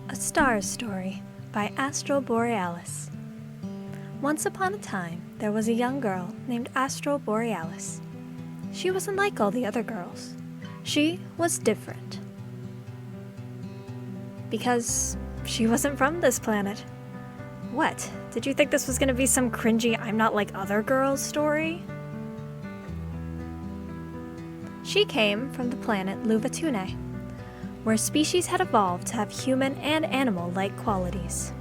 A Star Story by Astral Borealis. Once upon a time, there was a young girl named Astral Borealis. She wasn't like all the other girls. She was different. Because she wasn't from this planet. What? Did you think this was going to be some cringy I'm not like other girls story? She came from the planet Luvatune, where species had evolved to have human and animal-like qualities.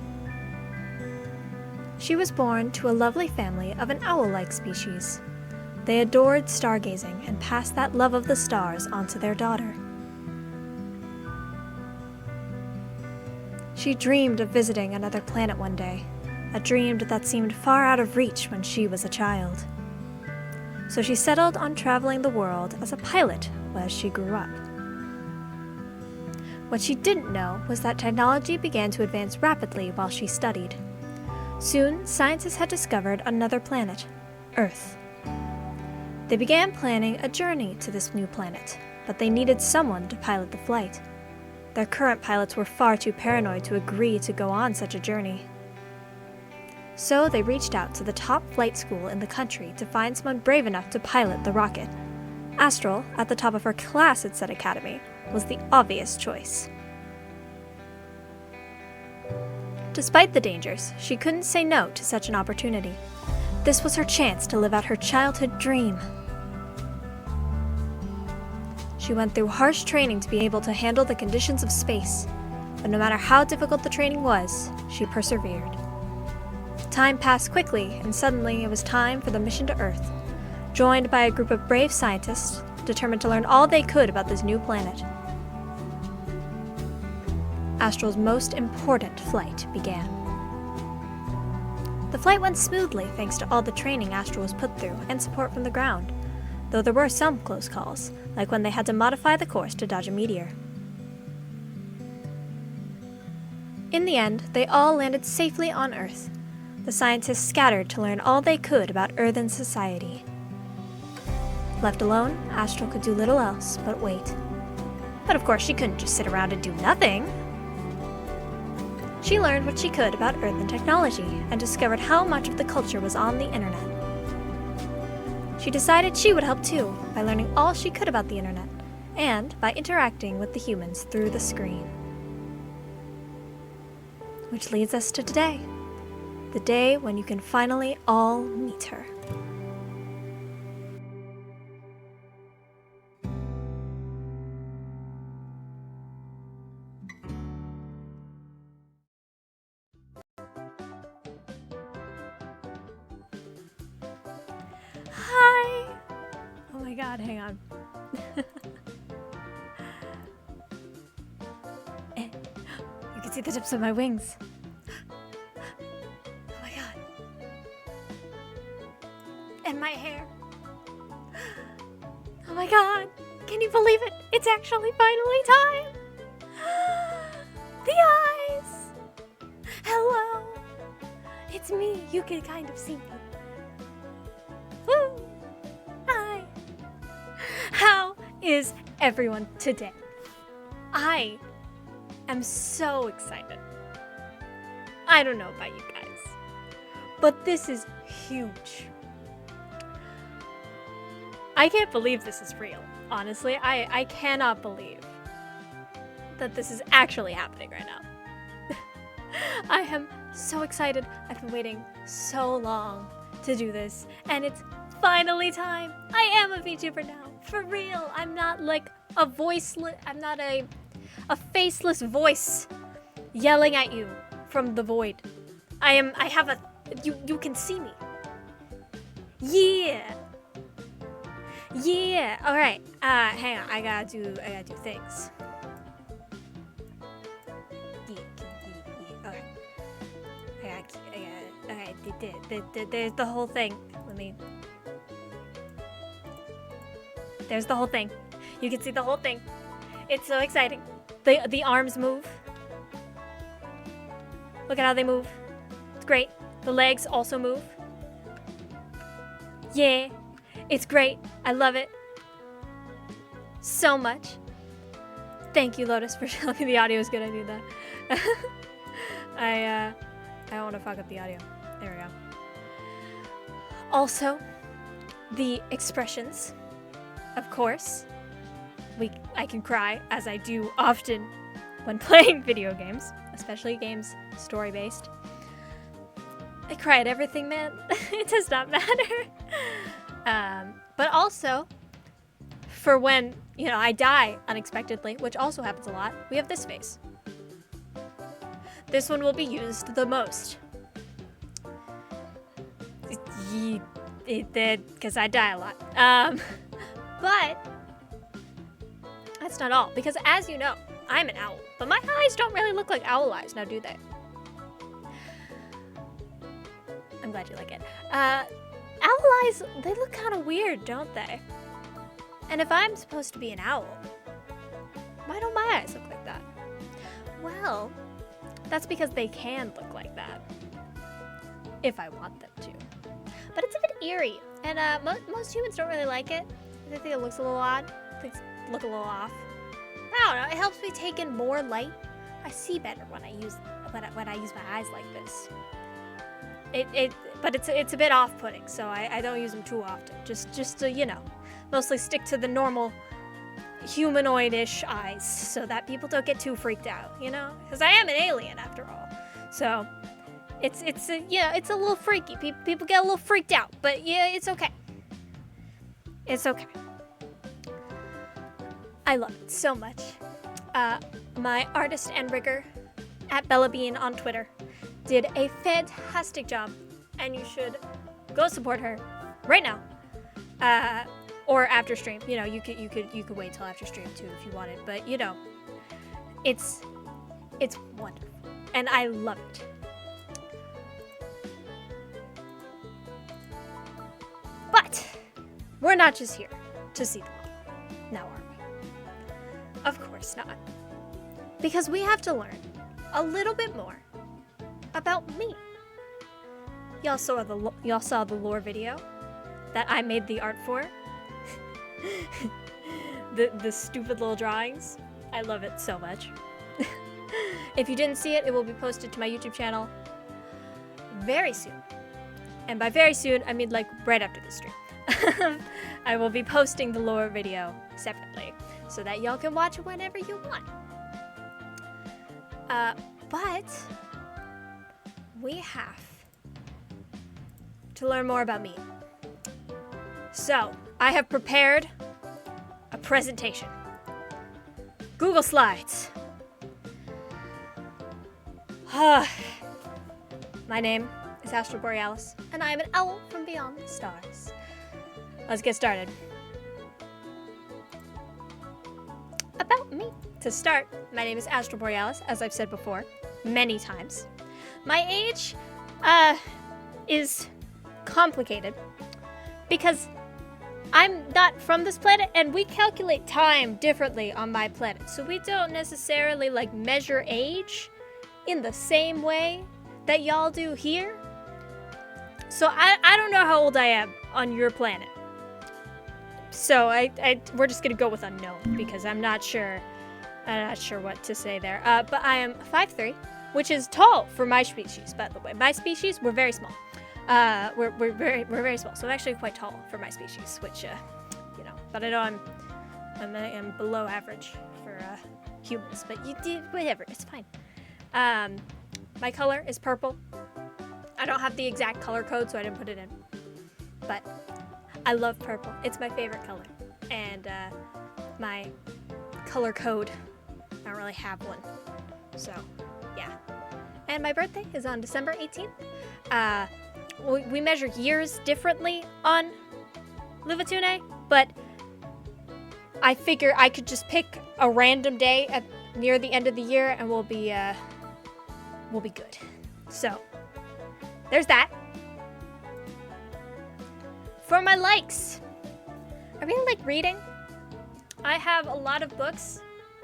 She was born to a lovely family of an owl-like species. They adored stargazing and passed that love of the stars onto their daughter. She dreamed of visiting another planet one day, a dream that seemed far out of reach when she was a child. So she settled on traveling the world as a pilot as she grew up. What she didn't know was that technology began to advance rapidly while she studied. Soon, scientists had discovered another planet, Earth. They began planning a journey to this new planet, but they needed someone to pilot the flight. Their current pilots were far too paranoid to agree to go on such a journey. So they reached out to the top flight school in the country to find someone brave enough to pilot the rocket. Astral, at the top of her class at said academy, was the obvious choice. Despite the dangers, she couldn't say no to such an opportunity. This was her chance to live out her childhood dream. She went through harsh training to be able to handle the conditions of space, but no matter how difficult the training was, she persevered. Time passed quickly, and suddenly it was time for the mission to Earth, joined by a group of brave scientists determined to learn all they could about this new planet. Astral's most important flight began. The flight went smoothly thanks to all the training Astral was put through and support from the ground, though there were some close calls, like when they had to modify the course to dodge a meteor. In the end, they all landed safely on Earth. The scientists scattered to learn all they could about Earthen society. Left alone, Astral could do little else but wait. But of course, she couldn't just sit around and do nothing. She learned what she could about Earthen technology and discovered how much of the culture was on the internet. She decided she would help too by learning all she could about the internet and by interacting with the humans through the screen. Which leads us to today, the day when you can finally all meet her. Hi! Oh my god, hang on. You can see the tips of my wings. Oh my god. And my hair. Oh my god. Can you believe it? It's actually finally time. The eyes. Hello. It's me. You can kind of see me. Woo! Hi! How is everyone today? I am so excited. I don't know about you guys, but this is huge. I can't believe this is real. Honestly, I cannot believe that this is actually happening right now. I am so excited. I've been waiting so long to do this, and it's finally time. I am a VTuber now, for real. I'm not like a I'm not a faceless voice yelling at you from the void. You can see me. Yeah. Yeah. All right. Hang on. I gotta do things. Okay. There's the whole thing. There's the whole thing. You can see the whole thing. It's so exciting. The arms move. Look at how they move. It's great. The legs also move. Yeah. It's great. I love it so much. Thank you, Lotus, for telling me the audio is good. I need that. I don't want to fuck up the audio. There we go. Also, the expressions. Of course, I can cry, as I do often when playing video games, especially games story-based. I cry at everything, man. It does not matter. But also, for when, I die unexpectedly, which also happens a lot, we have this face. This one will be used the most. Because I die a lot. But that's not all, because as you know, I'm an owl, but my eyes don't really look like owl eyes, now do they? I'm glad you like it. Owl eyes, they look kind of weird, don't they? And if I'm supposed to be an owl, why don't my eyes look like that? Well, that's because they can look like that, if I want them to. But it's a bit eerie, and most humans don't really like it. They think it looks a little odd. Things look a little off. I don't know. It helps me take in more light. I see better when I use my eyes like this. But it's a bit off-putting, so I don't use them too often. Just to mostly stick to the normal humanoid-ish eyes, so that people don't get too freaked out. Because I am an alien after all. So it's a little freaky. People get a little freaked out, but yeah, it's okay. It's okay. I love it so much. My artist and rigger at BellaBean on Twitter did a fantastic job, and you should go support her right now, or after stream. You could wait till after stream too if you wanted, but it's wonderful, and I love it. But we're not just here to see the model, now are we? Of course not, because we have to learn a little bit more about me. Y'all saw the lore video that I made the art for. the stupid little drawings. I love it so much. If you didn't see it, it will be posted to my YouTube channel very soon. And by very soon, I mean like right after the stream. I will be posting the lore video separately so that y'all can watch it whenever you want. But we have to learn more about me. So, I have prepared a presentation. Google Slides. My name is Astral Borealis, and I am an owl from beyond the stars. Let's get started. About me. To start, my name is Astral Borealis, as I've said before, many times. My age, is complicated, because I'm not from this planet, and we calculate time differently on my planet, so we don't necessarily, measure age in the same way that y'all do here. So I don't know how old I am on your planet. So we're just gonna go with unknown, because I'm not sure what to say there. But I am 5'3", which is tall for my species, by the way. My species, we're very small. We're very small, so I'm actually quite tall for my species, which, but I know I'm below average for humans, but whatever, it's fine. My color is purple. I don't have the exact color code, so I didn't put it in, but I love purple. It's my favorite color, and my color code, I don't really have one, so yeah. And my birthday is on December 18th. We measure years differently on Livatune, but I figure I could just pick a random day near the end of the year, and we'll be good. So there's that. For my likes, I really like reading. I have a lot of books,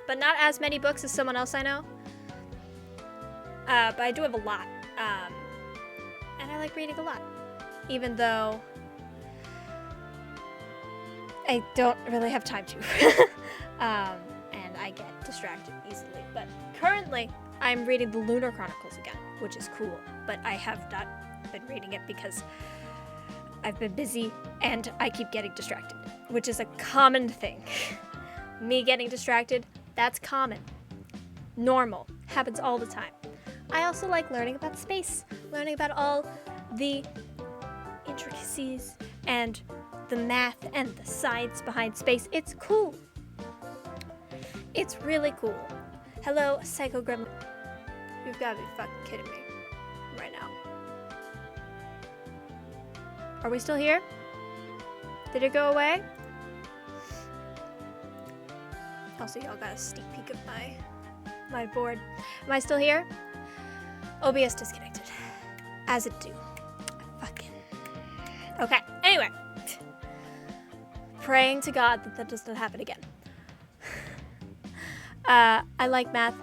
but not as many books as someone else I know. But I do have a lot. And I like reading a lot, even though I don't really have time to. And I get distracted easily. But currently, I'm reading the Lunar Chronicles again, which is cool. But I have not been reading it because I've been busy and I keep getting distracted, which is a common thing. Me getting distracted, that's common. Normal. Happens all the time. I also like learning about space, learning about all the intricacies and the math and the science behind space. It's cool. It's really cool. Hello, Psycho Gremlin. You've got to be fucking kidding me right now. Are we still here? Did it go away? Also, y'all got a sneak peek of my board. Am I still here? OBS disconnected. As it do. Fucking. Okay, anyway. Praying to God that does not happen again. I like math.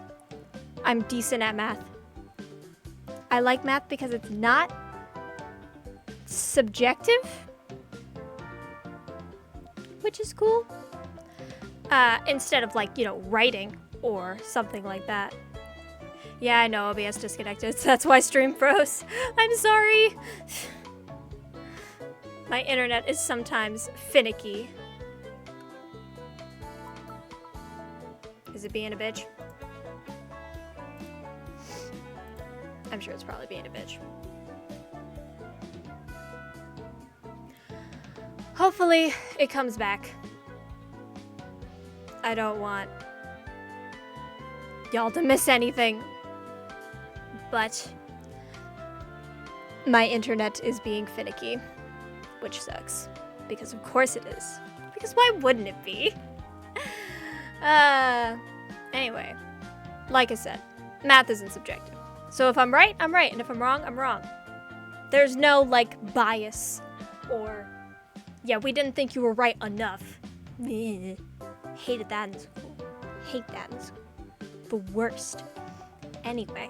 I'm decent at math. I like math because it's not subjective, which is cool. Instead of writing or something like that. Yeah, I know OBS disconnected, so that's why stream froze. I'm sorry. My internet is sometimes finicky. Is it being a bitch? I'm sure it's probably being a bitch. Hopefully, it comes back. I don't want y'all to miss anything. But my internet is being finicky, which sucks. Because of course it is. Because why wouldn't it be? Anyway, like I said, math isn't subjective. So if I'm right, I'm right. And if I'm wrong, I'm wrong. There's no, bias or, yeah, we didn't think you were right enough. Hated that in school. Hate that in school. The worst. Anyway.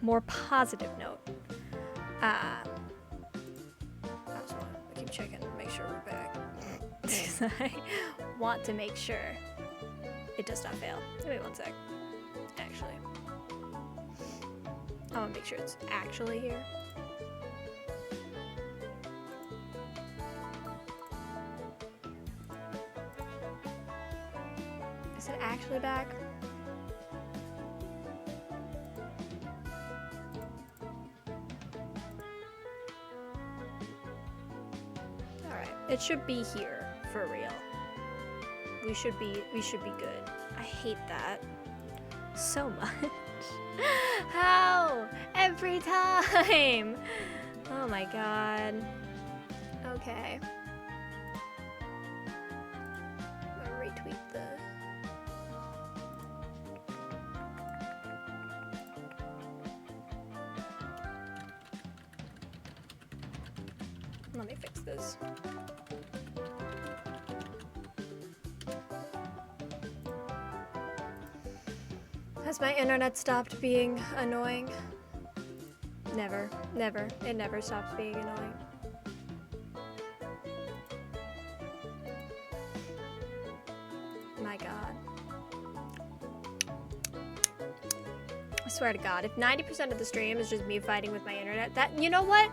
More positive note. I keep checking to make sure we're back. I want to make sure it does not fail. Wait one sec. Actually. I want to make sure it's actually here. Is it actually back? Alright, it should be here for real. We should be good. I hate that so much. How? Every time! Oh my god. Okay. I'm gonna retweet the... Let me fix this. Has my internet stopped being annoying? Never. Never. It never stops being annoying. My god. I swear to God, if 90% of the stream is just me fighting with my internet, that, you know what?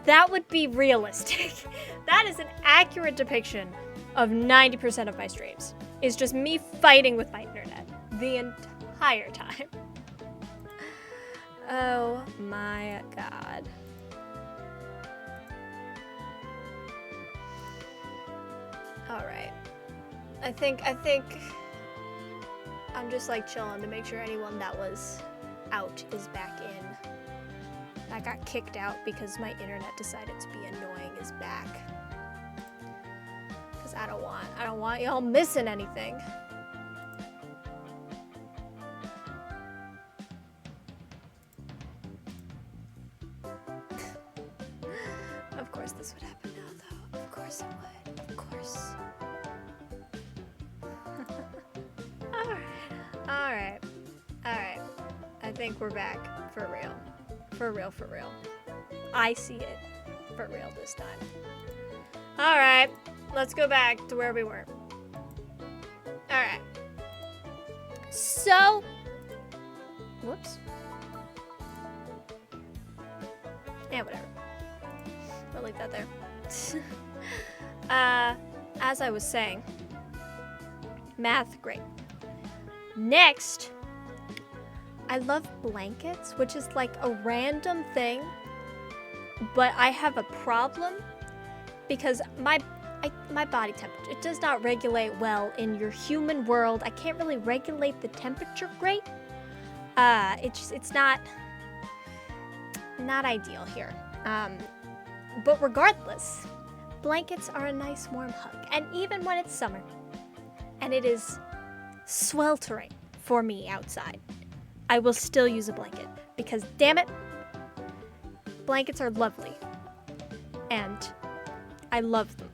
That would be realistic. That is an accurate depiction of 90% of my streams. Is just me fighting with my internet the entire time. Oh my god. Alright. I think I'm just chilling to make sure anyone that was out is back in. That got kicked out because my internet decided to be annoying is back. Cause I don't want y'all missing anything. Of course this would happen now though. Of course it would. Of course. Alright. I think we're back for real. For real. I see it for real this time. Alright, let's go back to where we were. Alright. So... Whoops. Yeah, whatever. We'll leave that there. As I was saying, math, great. Next, I love blankets, which is like a random thing, but I have a problem because my body temperature, it does not regulate well in your human world. I can't really regulate the temperature great. It's not ideal here. But regardless, blankets are a nice warm hug. And even when it's summer and it is sweltering for me outside, I will still use a blanket because, damn it, blankets are lovely. And I love them.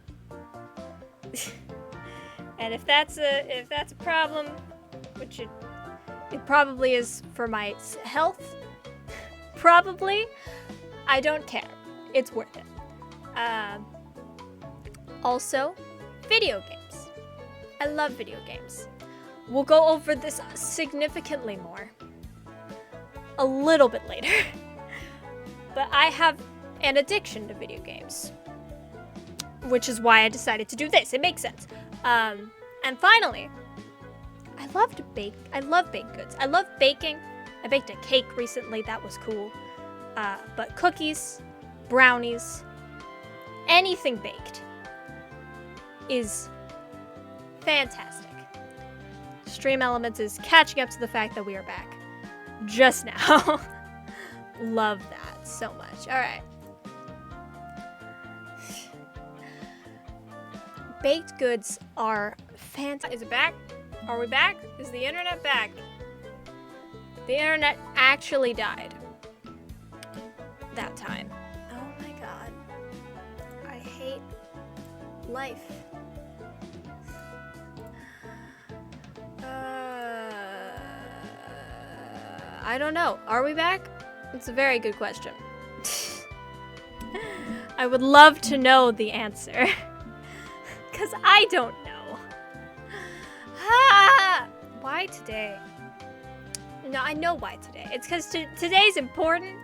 And if that's a problem, which it probably is for my health, probably, I don't care. It's worth it. Also, video games. I love video games. We'll go over this significantly more a little bit later. But I have an addiction to video games, which is why I decided to do this. It makes sense. And finally, I love baked goods. I love baking. I baked a cake recently. That was cool. But cookies, brownies, anything baked is fantastic. Stream Elements is catching up to the fact that we are back just now. Love that so much. All right. Baked goods are fantastic. Is it back? Are we back? Is the internet back? The internet actually died that time. Oh my god. I hate life. I don't know. Are we back? It's a very good question. I would love to know the answer. Because I don't know. Why today? No, I know why today. It's because today's important,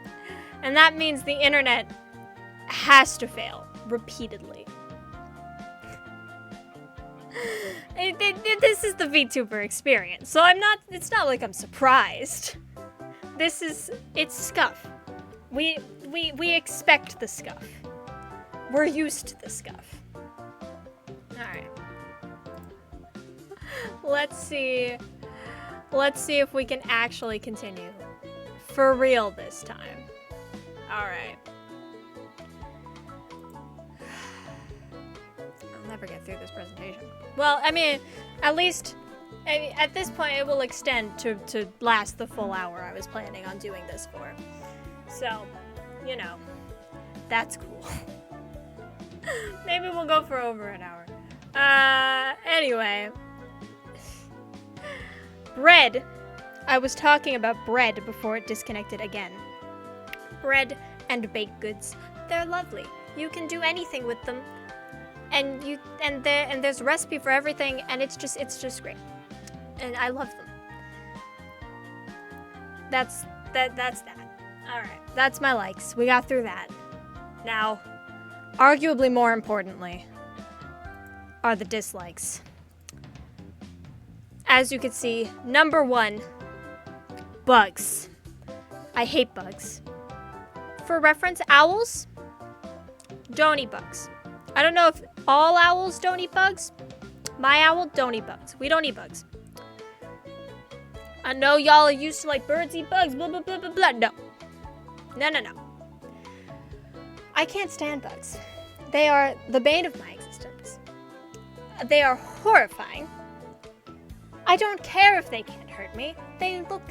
and that means the internet has to fail repeatedly. This is the VTuber experience, so it's not like I'm surprised. It's scuff. We expect the scuff. We're used to the scuff. Alright. Let's see if we can actually continue. For real this time. Alright. I'll never get through this presentation. Well, I mean, at least at this point it will extend to last the full hour I was planning on doing this for. So, you know, that's cool. Maybe we'll go for over an hour. Anyway. Bread. I was talking about bread before it disconnected again. Bread and baked goods. They're lovely. You can do anything with them. And there's a recipe for everything, and it's just great. And I love them. That's that. Alright. That's my likes. We got through that. Now, arguably more importantly, are the dislikes. As you can see, number 1, bugs. I hate bugs. For reference, owls don't eat bugs. I don't know if all owls don't eat bugs. My owl don't eat bugs. We don't eat bugs. I know y'all are used to like birds eat bugs, blah, blah, blah, blah, blah. No. No. I can't stand bugs. They are the bane of my existence. They are horrifying. I don't care if they can't hurt me. They look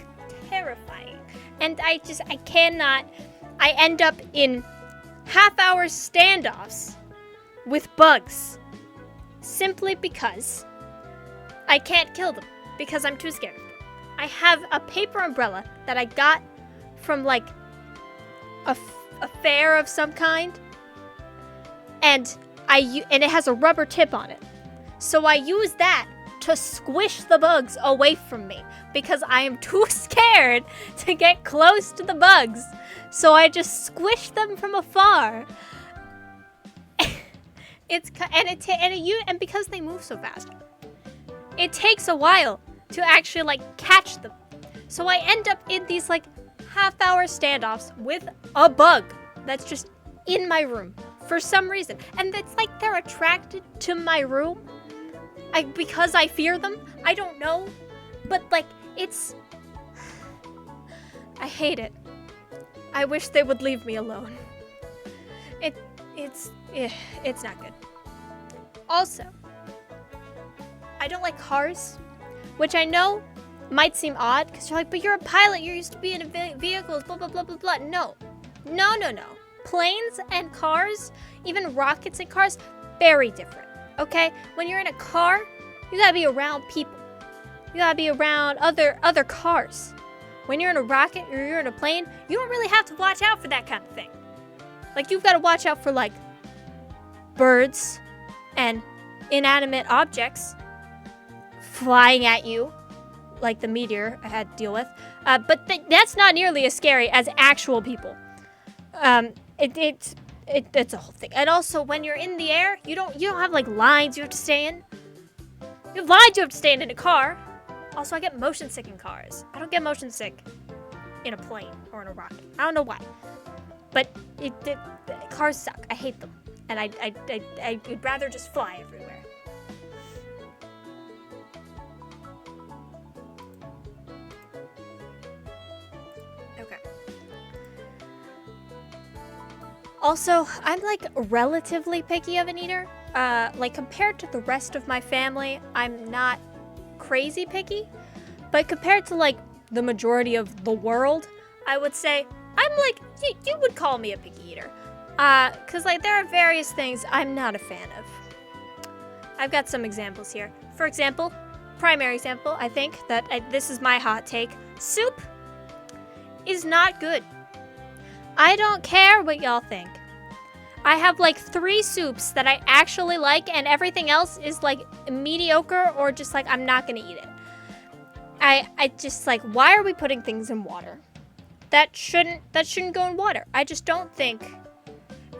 terrifying. And I cannot. I end up in half-hour standoffs with bugs. Simply because I can't kill them. Because I'm too scared of them. I have a paper umbrella that I got from like a fair of some kind. And it has a rubber tip on it. So I use that to squish the bugs away from me because I am too scared to get close to the bugs. So I just squish them from afar. And because they move so fast, it takes a while to actually like catch them. So I end up in these like half-hour standoffs with a bug that's just in my room for some reason. And it's like they're attracted to my room because I fear them. I don't know. But like it's... I hate it. I wish they would leave me alone. It's not good. Also, I don't like cars, which I know might seem odd because you're like, but you're a pilot, you're used to being in vehicles, blah, blah, blah, blah, blah. No. Planes and cars, even rockets and cars, very different, okay? When you're in a car, you gotta be around people. You gotta be around other cars. When you're in a rocket or you're in a plane, you don't really have to watch out for that kind of thing. Like, you've got to watch out for, like, birds and inanimate objects flying at you, like the meteor I had to deal with. But that's not nearly as scary as actual people. It's a whole thing. And also, when you're in the air, you don't have, like, lines you have to stay in. You have lines you have to stay in a car. Also, I get motion sick in cars. I don't get motion sick in a plane or in a rocket. I don't know why. But cars suck. I hate them. And I'd rather just fly everywhere. Okay. Also, I'm like relatively picky of an eater. Like compared to the rest of my family, I'm not crazy picky. But compared to like the majority of the world, I would say I'm like, you would call me a picky eater. Cause like there are various things I'm not a fan of. I've got some examples here. For example, primary example, I think that this is my hot take. Soup is not good. I don't care what y'all think. I have like 3 soups that I actually like and everything else is like mediocre or just like I'm not gonna eat it. I just like, why are we putting things in water? That shouldn't go in water. I just don't think.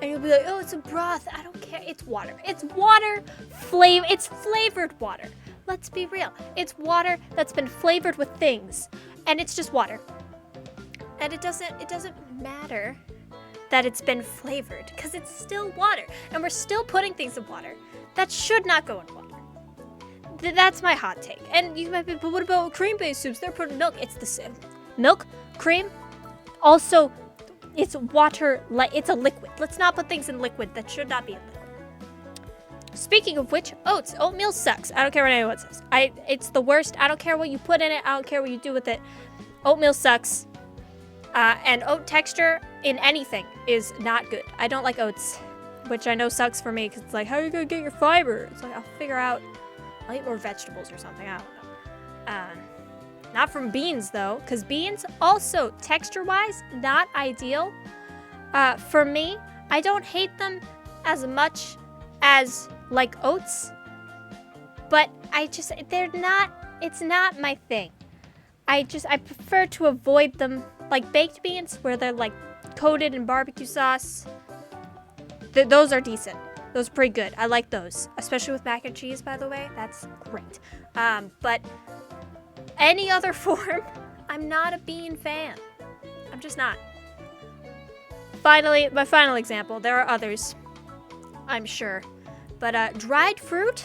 And you'll be like, oh, it's a broth. I don't care. It's water. It's water. It's flavored water. Let's be real. It's water that's been flavored with things. And it's just water. And it doesn't matter that it's been flavored because it's still water. And we're still putting things in water that should not go in water. That's my hot take. And you might be, but what about cream-based soups? They're putting milk. It's the same. Milk, cream, also, it's water, it's a liquid. Let's not put things in liquid that should not be in liquid. Speaking of which, oats. Oatmeal sucks. I don't care what anyone says. It's the worst. I don't care what you put in it. I don't care what you do with it. Oatmeal sucks. And oat texture in anything is not good. I don't like oats, which I know sucks for me because it's like, how are you going to get your fiber? It's like, I'll figure out. I'll eat more vegetables or something. I don't know. Not from beans, though, because beans also, texture-wise, not ideal. For me, I don't hate them as much as, like, oats. But it's not my thing. I prefer to avoid them, like baked beans, where they're, like, coated in barbecue sauce. Those are decent. Those are pretty good. I like those, especially with mac and cheese, by the way. That's great. But any other form, I'm not a bean fan. I'm just not. Finally, my final example. There are others, I'm sure. But dried fruit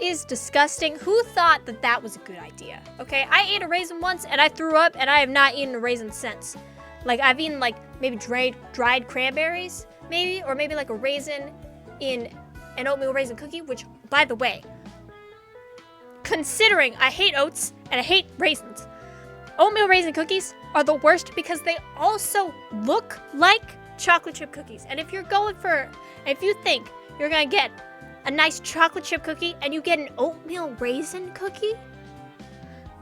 is disgusting. Who thought that was a good idea? Okay, I ate a raisin once and I threw up and I have not eaten a raisin since. Like, I've eaten like maybe dried cranberries, maybe, or maybe like a raisin in an oatmeal raisin cookie, which, by the way, considering I hate oats and I hate raisins, oatmeal raisin cookies are the worst because they also look like chocolate chip cookies. And if you think you're gonna get a nice chocolate chip cookie and you get an oatmeal raisin cookie,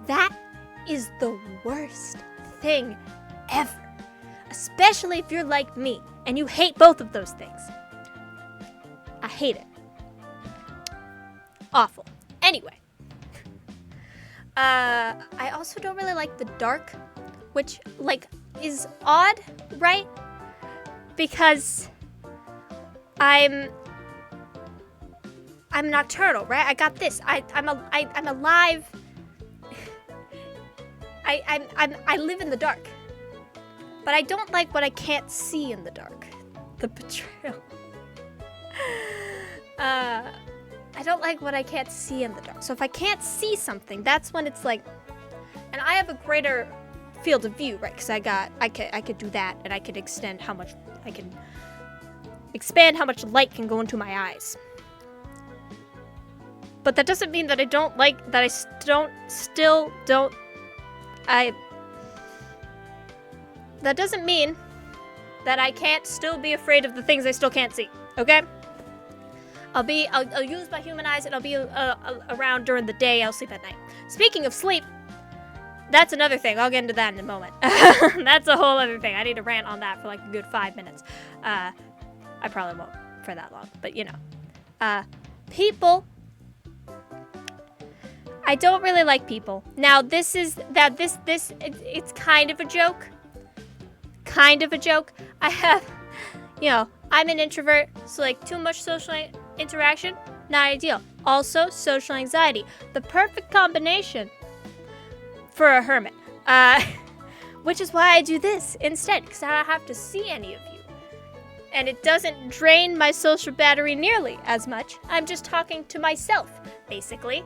that is the worst thing ever. Especially if you're like me and you hate both of those things. I hate it. Awful. Anyway, I also don't really like the dark, which, like, is odd, right? Because I'm nocturnal, right? I got this. I'm alive. I live in the dark. But I don't like what I can't see in the dark. The betrayal. I don't like what I can't see in the dark. So if I can't see something, that's when it's like, and I have a greater field of view, right? Because I could do that, and I could expand how much light can go into my eyes. But that doesn't mean that I don't like, that I still don't, that doesn't mean that I can't still be afraid of the things I still can't see, okay? I'll use my human eyes, and I'll be around during the day. I'll sleep at night. Speaking of sleep, that's another thing. I'll get into that in a moment. That's a whole other thing. I need to rant on that for like a good 5 minutes. I probably won't for that long, but you know. People. I don't really like people. Now, it's kind of a joke. Kind of a joke. I have, you know, I'm an introvert, so like too much social interaction, not ideal. Also, social anxiety. The perfect combination for a hermit. Which is why I do this instead, because I don't have to see any of you. And it doesn't drain my social battery nearly as much. I'm just talking to myself, basically.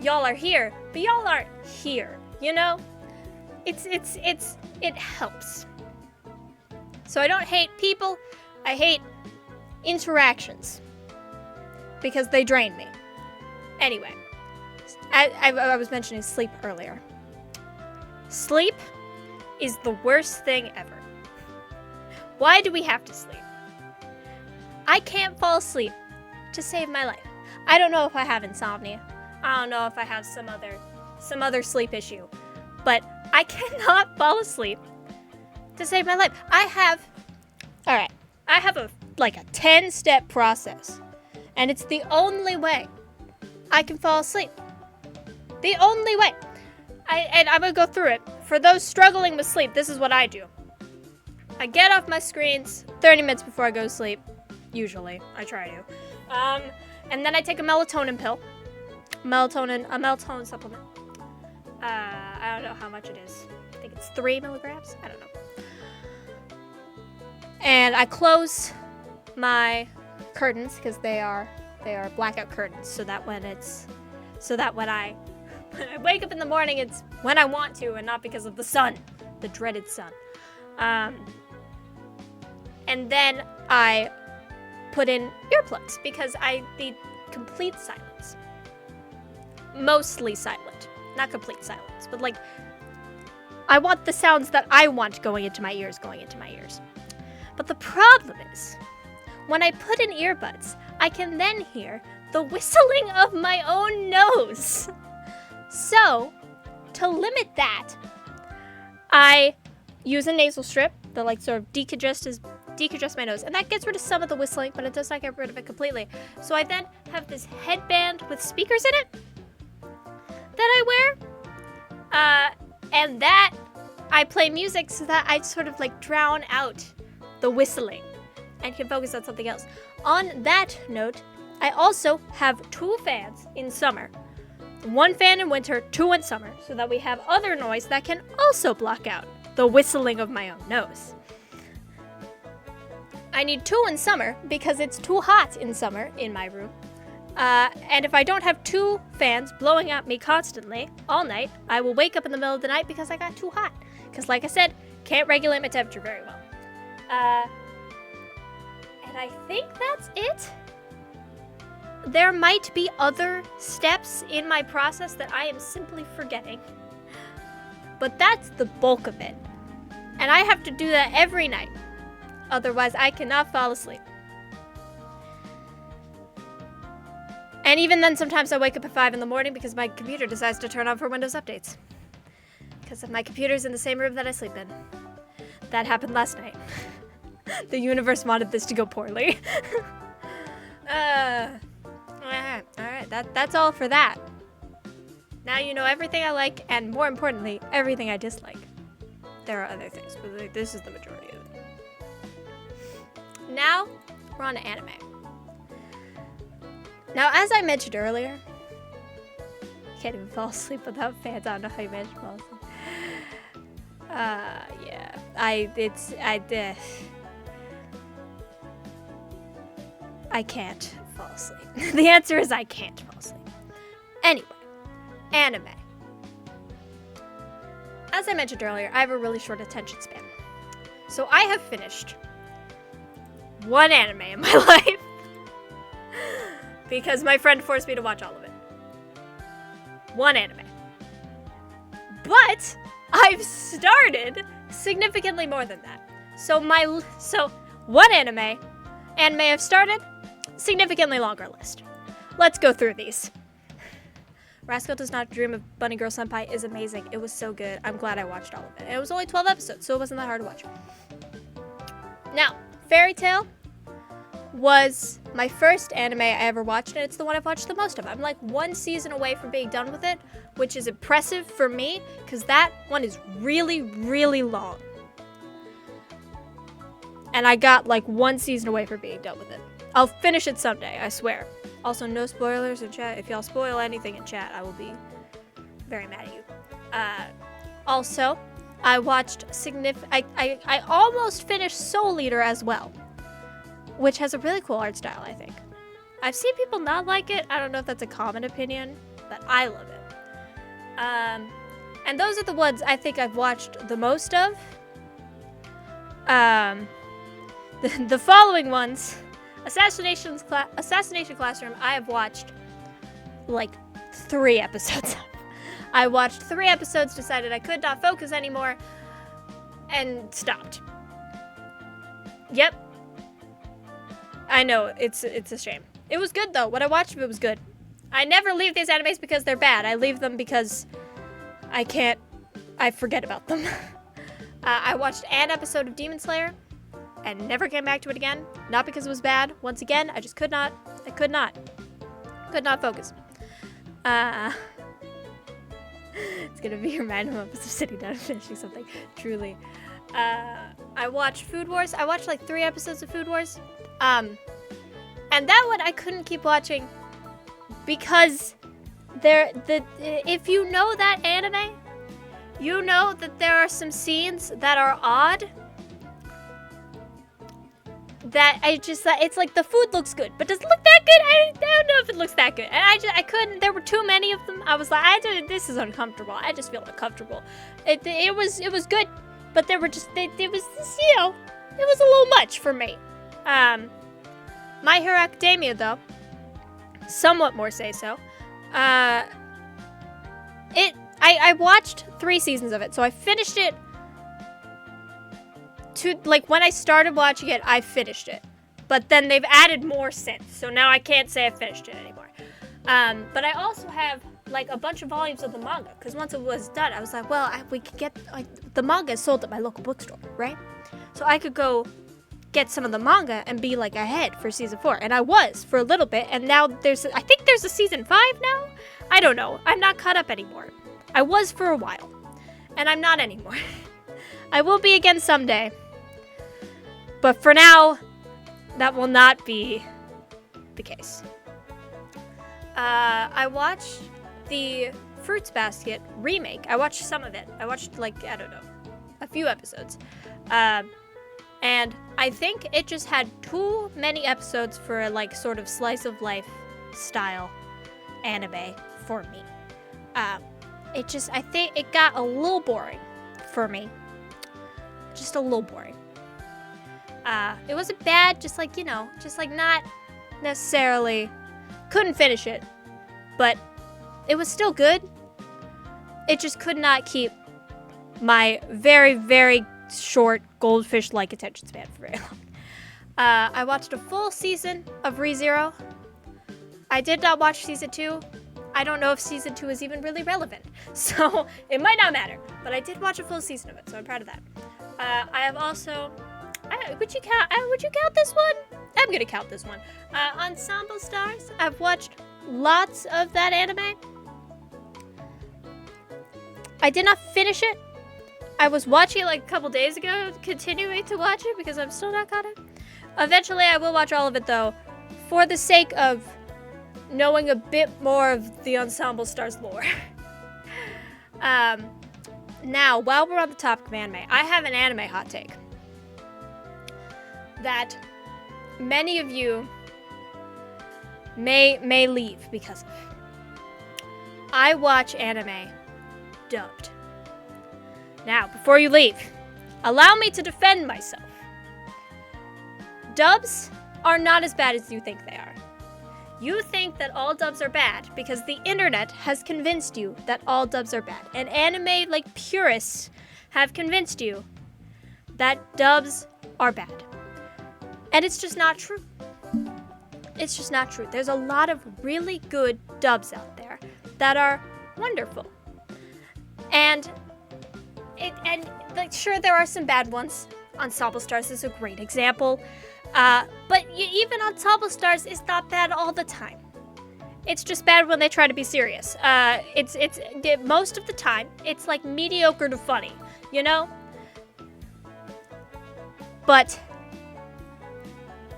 Y'all are here, but y'all aren't here, you know? It helps. So I don't hate people, I hate interactions. Because they drain me. Anyway, I was mentioning sleep earlier. Sleep is the worst thing ever. Why do we have to sleep? I can't fall asleep to save my life. I don't know if I have insomnia. I don't know if I have some other sleep issue. But I cannot fall asleep to save my life. I have a 10-step process. And it's the only way I can fall asleep. The only way. And I'm going to go through it. For those struggling with sleep, this is what I do. I get off my screens 30 minutes before I go to sleep. Usually. I try to. And then I take a melatonin pill. A melatonin supplement. I don't know how much it is. I think it's 3 milligrams. I don't know. And I close my curtains, because they are blackout curtains, so that when I wake up in the morning, it's when I want to, and not because of the sun, the dreaded sun. And then I put in earplugs, because I need complete silence. Mostly silent, not complete silence, but like, I want the sounds that I want going into my ears. But the problem is, when I put in earbuds, I can then hear the whistling of my own nose. So, to limit that, I use a nasal strip that like sort of decongest my nose, and that gets rid of some of the whistling, but it does not get rid of it completely. So I then have this headband with speakers in it that I wear, and that I play music so that I sort of like drown out the whistling and can focus on something else. On that note, I also have 2 fans in summer. 1 fan in winter, 2 in summer, so that we have other noise that can also block out the whistling of my own nose. I need 2 in summer because it's too hot in summer in my room. And if I don't have 2 fans blowing at me constantly all night, I will wake up in the middle of the night because I got too hot. Because like I said, can't regulate my temperature very well. And I think that's it. There might be other steps in my process that I am simply forgetting. But that's the bulk of it. And I have to do that every night. Otherwise, I cannot fall asleep. And even then, sometimes I wake up at 5 in the morning because my computer decides to turn on for Windows updates. Because my computer's in the same room that I sleep in. That happened last night. The universe wanted this to go poorly. Alright, that's all for that. Now you know everything I like, and more importantly, everything I dislike. There are other things, but this is the majority of it. Now, we're on to anime. Now, as I mentioned earlier, you can't even fall asleep without fans. I don't know how you manage to fall asleep. Yeah. I can't fall asleep. The answer is I can't fall asleep. Anyway, anime. As I mentioned earlier, I have a really short attention span. So I have finished one anime in my life because my friend forced me to watch all of it. One anime. But I've started significantly more than that. So one anime I've started, significantly longer list. Let's go through these. Rascal Does Not Dream of Bunny Girl Senpai is amazing. It was so good. I'm glad I watched all of it. And it was only 12 episodes, so it wasn't that hard to watch. Now, Fairy Tail was my first anime I ever watched, and it's the one I've watched the most of. I'm like one season away from being done with it, which is impressive for me, because that one is really, really long. And I got like one season away from being done with it. I'll finish it someday, I swear. Also, no spoilers in chat. If y'all spoil anything in chat, I will be very mad at you. Also, I watched I almost finished Soul Eater as well, which has a really cool art style, I think. I've seen people not like it. I don't know if that's a common opinion, but I love it. And those are the ones I think I've watched the most of. The following ones, Assassination Classroom, I have watched like 3 episodes of. I watched 3 episodes, decided I could not focus anymore, and stopped. Yep. I know, it's a shame. It was good though. What I watched of it was good. I never leave these animes because they're bad. I leave them because I forget about them. I watched an episode of Demon Slayer and never came back to it again. Not because it was bad. Once again, I just could not. I could not focus. It's gonna be a random episode sitting down and finishing something. Truly. I watched Food Wars. I watched like 3 episodes of Food Wars. And that one I couldn't keep watching because if you know that anime, you know that there are some scenes that are odd. That it's like the food looks good, but does it look that good? I don't know if it looks that good. And I couldn't, there were too many of them. I was like, this is uncomfortable. I just feel uncomfortable. It was good, but there were just, it was a little much for me. My Hero Academia, though, somewhat more say so. I watched 3 seasons of it, so I finished it. When I started watching it, I finished it. But then they've added more since, so now I can't say I finished it anymore. But I also have, like, a bunch of volumes of the manga, because once it was done, I was like, well, we could get, the manga is sold at my local bookstore, right? So I could go get some of the manga and be, like, ahead for season 4. And I was for a little bit, and now I think there's a season 5 now? I don't know. I'm not caught up anymore. I was for a while, and I'm not anymore. I will be again someday. But for now, that will not be the case. I watched the Fruits Basket remake. I watched some of it. I watched, like, I don't know, a few episodes. And I think it just had too many episodes for a, like, sort of slice of life style anime for me. I think it got a little boring for me. Just a little boring. It wasn't bad, just like not necessarily, couldn't finish it, but it was still good. It just could not keep my very, very short goldfish-like attention span for very long. I watched a full season of ReZero. I did not watch season 2. I don't know if season 2 is even really relevant, so it might not matter, but I did watch a full season of it, so I'm proud of that. I have also... would you count this one? I'm gonna count this one. Ensemble Stars. I've watched lots of that anime. I did not finish it. I was watching it like a couple days ago, continuing to watch it because I'm still not caught up. Eventually, I will watch all of it though, for the sake of knowing a bit more of the Ensemble Stars lore. Now, while we're on the topic of anime, I have an anime hot take that many of you may leave because of. I watch anime dubbed. Now, before you leave, allow me to defend myself. Dubs are not as bad as you think they are. You think that all dubs are bad because the internet has convinced you that all dubs are bad. And anime, like purists, have convinced you that dubs are bad. And it's just not true. It's just not true. There's a lot of really good dubs out there that are wonderful. And sure, there are some bad ones. Ensemble Stars is a great example. But even Ensemble Stars is not bad all the time. It's just bad when they try to be serious. It's most of the time, it's like mediocre to funny, you know? But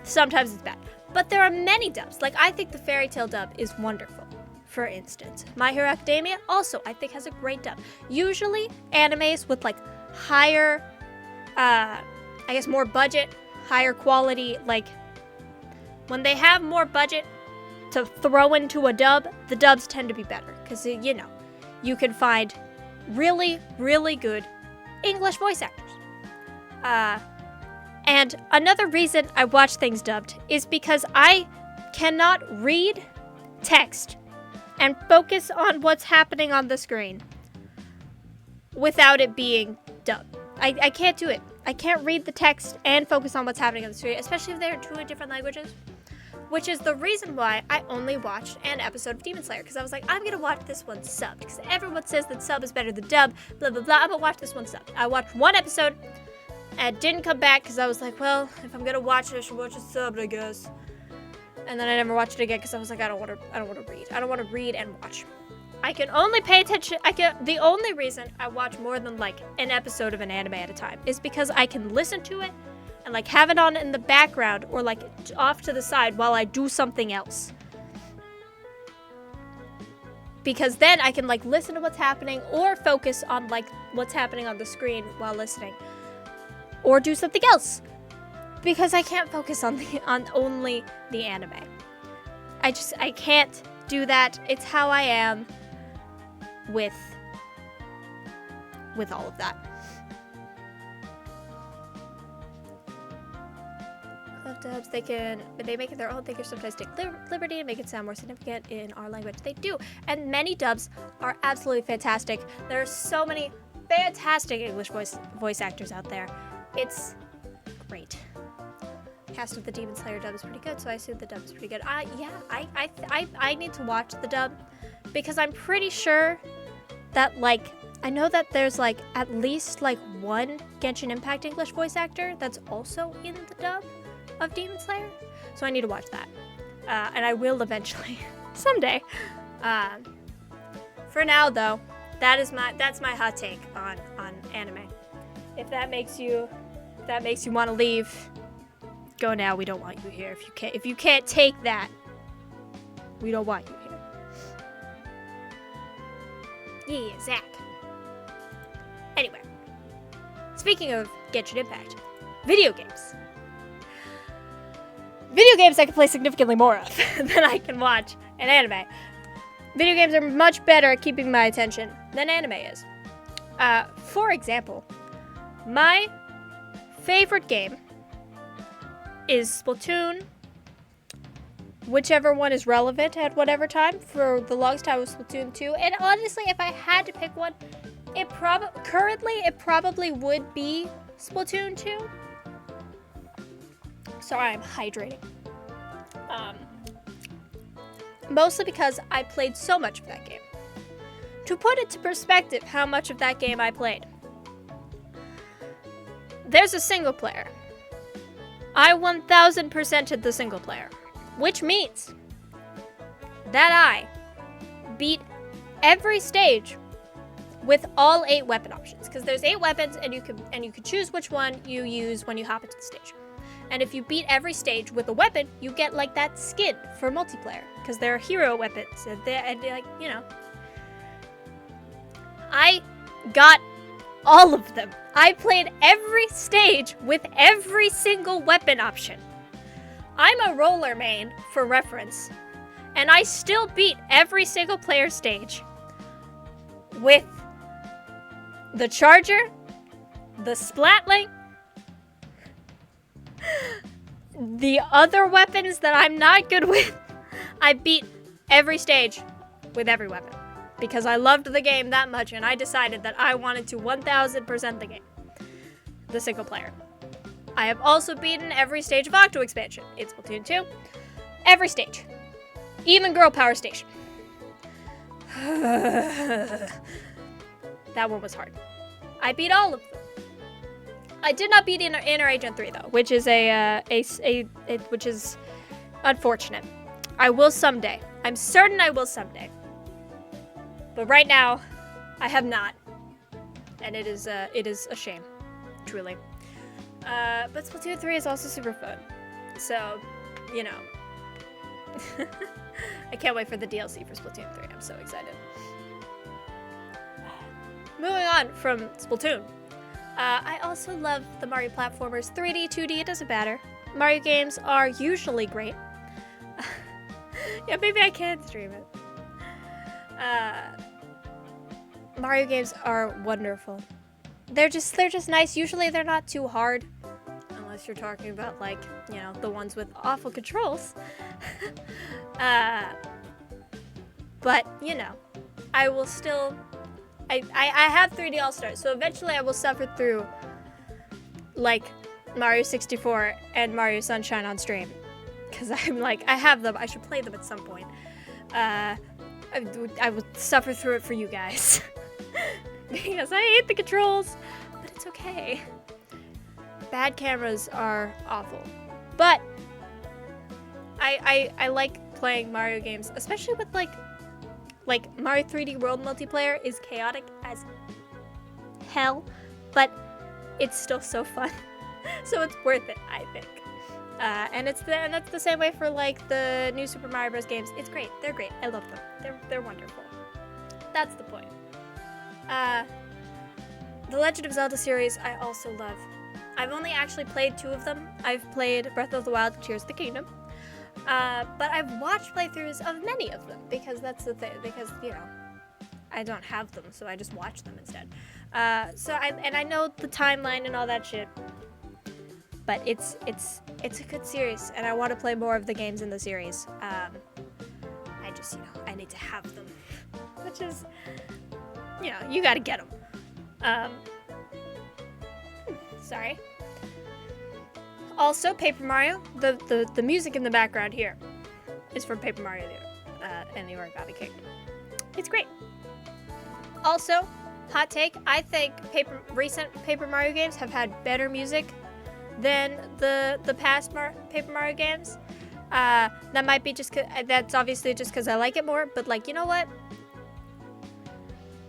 sometimes it's bad. But there are many dubs. Like, I think the Fairy Tail dub is wonderful, for instance. My Hero Academia also, I think, has a great dub. Usually, animes with, like, higher, more budget, higher quality, like, when they have more budget to throw into a dub, the dubs tend to be better. Because, you know, you can find really, really good English voice actors. And another reason I watch things dubbed is because I cannot read text and focus on what's happening on the screen without it being dubbed. I can't do it. I can't read the text and focus on what's happening on the screen, especially if they're in two different languages. Which is the reason why I only watched an episode of Demon Slayer, because I was like, I'm gonna watch this one subbed, because everyone says that sub is better than dub, blah blah blah. I'm gonna watch this one subbed. I watched one episode and didn't come back because I was like, well, if I'm gonna watch it, I should watch it subbed, I guess. And then I never watched it again because I was like, I don't want to read. I don't want to read and watch. I can only pay attention. The only reason I watch more than like an episode of an anime at a time is because I can listen to it and like have it on in the background or like off to the side while I do something else. Because then I can like listen to what's happening or focus on like what's happening on the screen while listening. Or do something else. Because I can't focus on only the anime. I can't do that. It's how I am with all of that. Love dubs, they make it their own. They can sometimes take liberty and make it sound more significant in our language. They do, and many dubs are absolutely fantastic. There are so many fantastic English voice actors out there. It's great. Cast of the Demon Slayer dub is pretty good, so I assume the dub is pretty good. I need to watch the dub because I'm pretty sure that like I know that there's like at least like one Genshin Impact English voice actor that's also in the dub of Demon Slayer, so I need to watch that, and I will eventually someday. For now though, that's my hot take on anime. If that makes you want to leave, go now. We don't want you here. If you can't take that, we don't want you here. Yeah, Zach. Anyway, speaking of Genshin Impact, video games. Video games I can play significantly more of than I can watch an anime. Video games are much better at keeping my attention than anime is. For example, my favorite game is Splatoon, whichever one is relevant at whatever time. For the longest time was Splatoon 2, and honestly, if I had to pick one, it probably would be Splatoon 2. Sorry, I'm hydrating. Mostly because I played so much of that game. To put it to perspective, how much of that game I played. There's a single player. I 1000%ed the single player, which means that I beat every stage with all 8 weapon options, because there's 8 weapons, and you can choose which one you use when you hop into the stage. And if you beat every stage with a weapon, you get like that skin for multiplayer, because they're hero weapons, and they're like, you know. I got all of them. I played every stage with every single weapon option. I'm a roller main, for reference, and I still beat every single player stage with the charger, the splatling, the other weapons that I'm not good with. I beat every stage with every weapon because I loved the game that much, and I decided that I wanted to 1000% the game, the single player. I have also beaten every stage of Octo Expansion in Splatoon 2. Every stage. Even Girl Power Station. That one was hard. I beat all of them. I did not beat Inner Agent 3 though, which is which is unfortunate. I will someday. I'm certain I will someday. But right now, I have not, and it is a shame, truly. But Splatoon 3 is also super fun, so you know. I can't wait for the DLC for Splatoon 3. I'm so excited. Moving on from Splatoon, I also love the Mario platformers. 3D, 2D, it doesn't matter. Mario games are usually great. Yeah, maybe I can stream it. Mario games are wonderful. They're just nice. Usually they're not too hard, unless you're talking about, like, you know, the ones with awful controls. But you know, I will still. I have 3D All-Stars, so eventually I will suffer through, like, Mario 64 and Mario Sunshine on stream. Because I'm like, I have them, I should play them at some point. I will suffer through it for you guys. Because I hate the controls, but it's okay. Bad cameras are awful. But I like playing Mario games, especially with, like Mario 3D World multiplayer is chaotic as hell, but it's still so fun. So it's worth it, I think. And that's the same way for, like, the new Super Mario Bros. Games. It's great. They're great. I love them. They're wonderful. That's the point. The Legend of Zelda series I also love. I've only actually played 2 of them. I've played Breath of the Wild and Tears of the Kingdom. But I've watched playthroughs of many of them, because that's the thing, because, you know, I don't have them, so I just watch them instead. I know the timeline and all that shit, but it's a good series, and I want to play more of the games in the series. I just, you know, I need to have them, which is, you know, you gotta get them. Sorry. Also, Paper Mario, the music in the background here is from Paper Mario and the Origami King. It's great. Also, hot take, I think recent Paper Mario games have had better music than the past Paper Mario games. That might be that's obviously just because I like it more, but, like, you know what?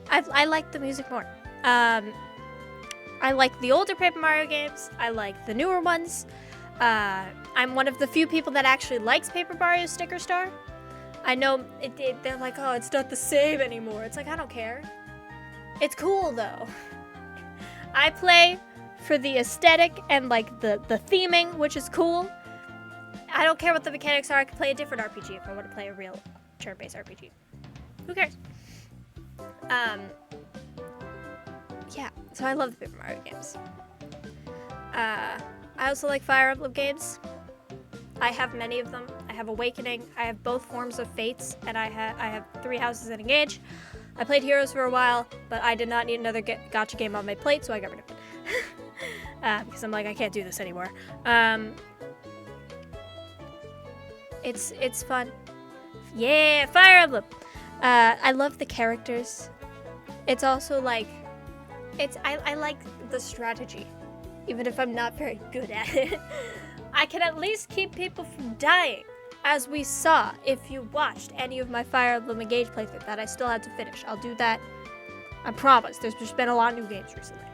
I like the music more. I like the older Paper Mario games. I like the newer ones. I'm one of the few people that actually likes Paper Mario Sticker Star. I know they're like, oh, it's not the same anymore. It's like, I don't care. It's cool, though. I play for the aesthetic and, like, the theming, which is cool. I don't care what the mechanics are. I can play a different RPG if I want to play a real turn-based RPG. Who cares? Yeah, so I love the Paper Mario games. I also like Fire Emblem games. I have many of them. I have Awakening, I have both forms of Fates, and I have 3 houses and Engage. I played Heroes for a while, but I did not need another gacha game on my plate, so I got rid of it. Because I'm like, I can't do this anymore. It's fun. Yeah, Fire Emblem! I love the characters. It's also, like, I like the strategy, even if I'm not very good at it. I can at least keep people from dying, as we saw if you watched any of my Fire Emblem Engage playthrough that I still had to finish. I'll do that I promise. There's just been a lot of new games recently.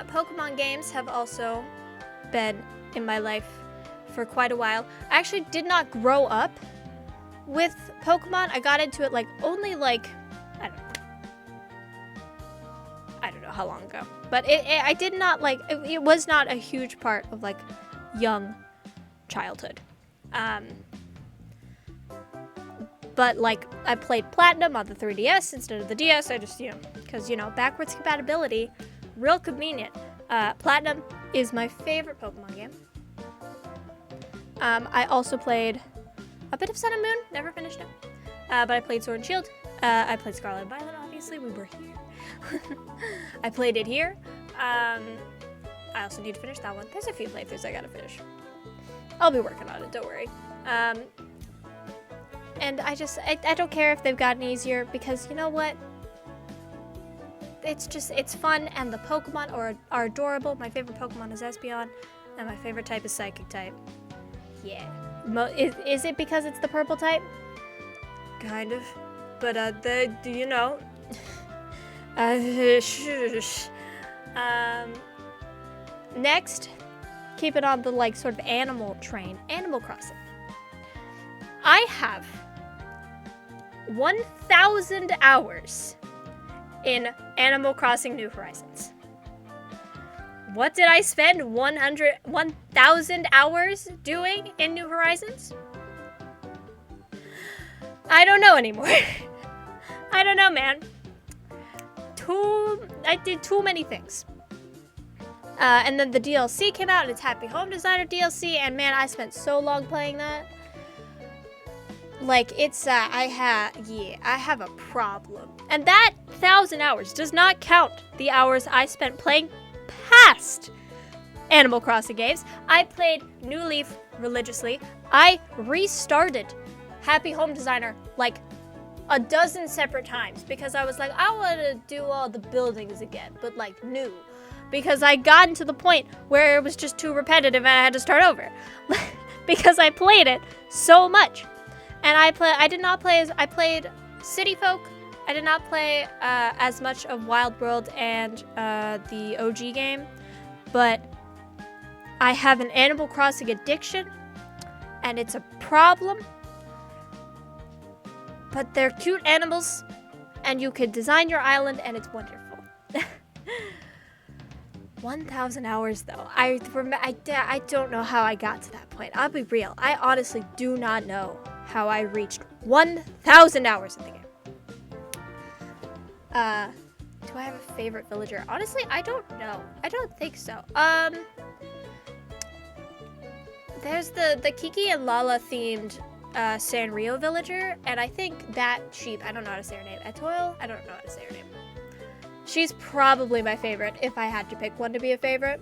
Pokemon games have also been in my life for quite a while. I actually did not grow up with Pokemon. I got into it only I don't know how long ago. But I did not it was not a huge part of young childhood. But I played Platinum on the 3DS instead of the DS. I just, because, backwards compatibility, real convenient. Platinum is my favorite Pokemon game. I also played a bit of Sun and Moon, never finished it. But I played Sword and Shield. I played Scarlet and Violet, obviously, we were here. I played it here. I also need to finish that one. There's a few playthroughs I gotta finish. I'll be working on it, don't worry. And I don't care if they've gotten easier, because you know what? It's fun, and the Pokemon are adorable. My favorite Pokemon is Espeon, and my favorite type is Psychic type. Yeah. Is it because it's the purple type? Kind of. But, next, keep it on the, sort of animal train. Animal Crossing. I have 1,000 hours in Animal Crossing New Horizons. What did I spend 1,000 hours doing in New Horizons? I don't know anymore. I don't know, man. I did too many things. And then the DLC came out, and it's Happy Home Designer DLC, and man, I spent so long playing that. I have a problem. And that 1,000 hours does not count the hours I spent playing past Animal Crossing games. I played New Leaf religiously. I restarted Happy Home Designer a dozen separate times because I was like, I want to do all the buildings again, but new. Because I gotten to the point where it was just too repetitive and I had to start over. Because I played it so much. And I played City Folk. I did not play as much of Wild World and the OG game, but I have an Animal Crossing addiction, and it's a problem. But they're cute animals, and you can design your island, and it's wonderful. 1,000 hours, though. I don't know how I got to that point. I'll be real. I honestly do not know how I reached 1,000 hours in the game. Do I have a favorite villager? Honestly, I don't know. I don't think so. There's the Kiki and Lala themed Sanrio villager, and I think that sheep, I don't know how to say her name. Etoile? I don't know how to say her name. She's probably my favorite if I had to pick one to be a favorite.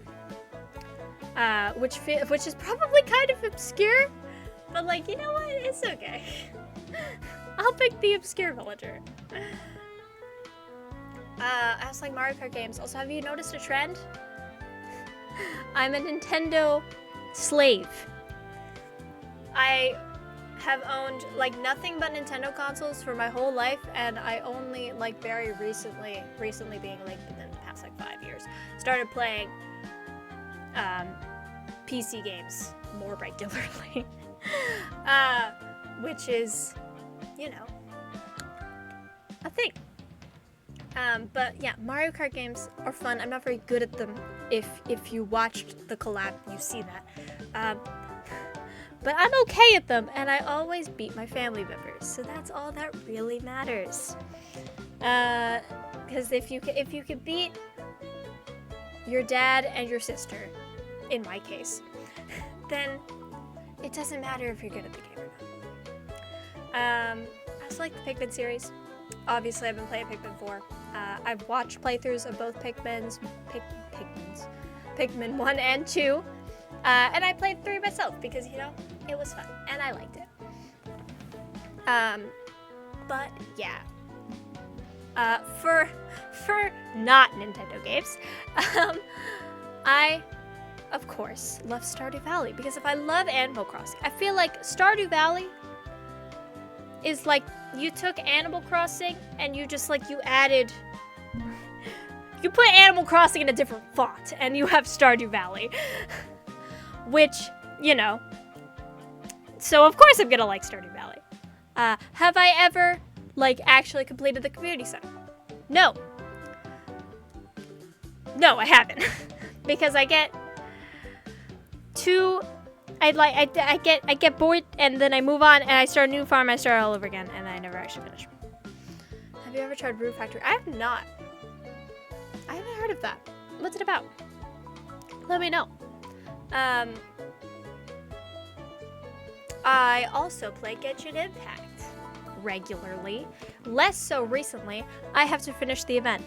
Which is probably kind of obscure, but you know what? It's okay. I'll pick the obscure villager. I also like Mario Kart games. Also, have you noticed a trend? I'm a Nintendo slave. I have owned nothing but Nintendo consoles for my whole life, and I only very recently being within the past 5 years, started playing PC games more regularly. Which is, a thing. But yeah, Mario Kart games are fun. I'm not very good at them. If you watched the collab, you see that. But I'm okay at them, and I always beat my family members, so that's all that really matters. Because if you can beat your dad and your sister, in my case, then it doesn't matter if you're good at the game or not. I also like the Pikmin series. Obviously, I've been playing Pikmin 4. I've watched playthroughs of both Pikmin 1 and 2. And I played 3 myself because, it was fun and I liked it. But yeah. For not Nintendo games, I, of course, love Stardew Valley, because if I love Animal Crossing, I feel like Stardew Valley is you took Animal Crossing and you just like you put Animal Crossing in a different font and you have Stardew Valley. Which, you know. So of course I'm gonna like Stardew Valley. Have I ever like actually completed the community center? No. No, I haven't. Because I get I get bored and then I move on and I start a new farm, I start all over again, and I never actually finish. Have you ever tried Brew Factory? I have not. I haven't heard of that. What's it about? Let me know. I also play Genshin Impact regularly. Less so recently. I have to finish the event.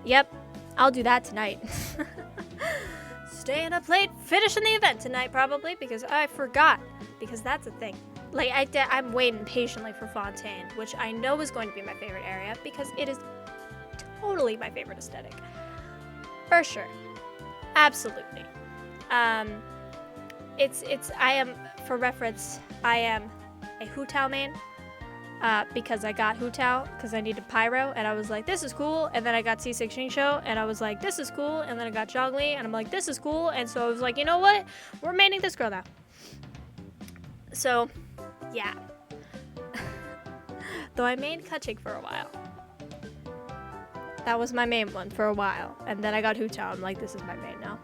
Yep, I'll do that tonight. Staying up late, finishing the event tonight probably, because I forgot. Because that's a thing. Like, I'm waiting patiently for Fontaine, which I know is going to be my favorite area, because it is totally my favorite aesthetic. For sure. Absolutely. I am, for reference, I am a Hu Tao main. Because I got Hu Tao, because I needed Pyro, and I was like, this is cool, and then I got C6 Xingqiu, and I was like, this is cool, and then I got Zhongli, and I'm like, this is cool, and so I was like, you know what? We're maining this girl now. So, yeah. Though I mained Keqing for a while. That was my main one for a while, and then I got Hu Tao, I'm like, this is my main now.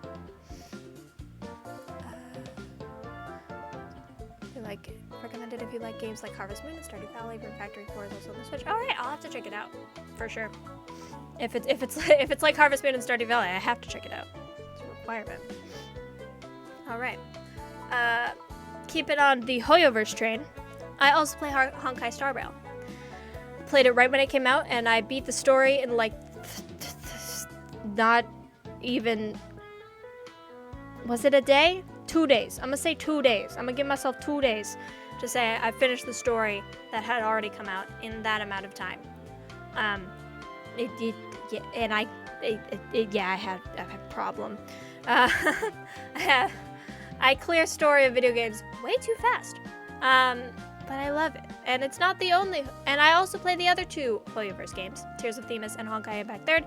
Recommended if you like games like Harvest Moon and Stardew Valley. Brew Factory 4 is also on the Switch. All right, I'll have to check it out for sure. If it's like Harvest Moon and Stardew Valley, I have to check it out. It's a requirement. All right, keep it on the Hoyoverse train. I also play Honkai Star Rail. Played it right when it came out, and I beat the story in like not even. Was it a day? 2 days. I'm gonna say 2 days. I'm gonna give myself 2 days to say I finished the story that had already come out in that amount of time. I had a problem. I clear story of video games way too fast. But I love it. And it's not the only, and I also play the other two Hoyoverse games, Tears of Themis and Honkai Impact 3rd.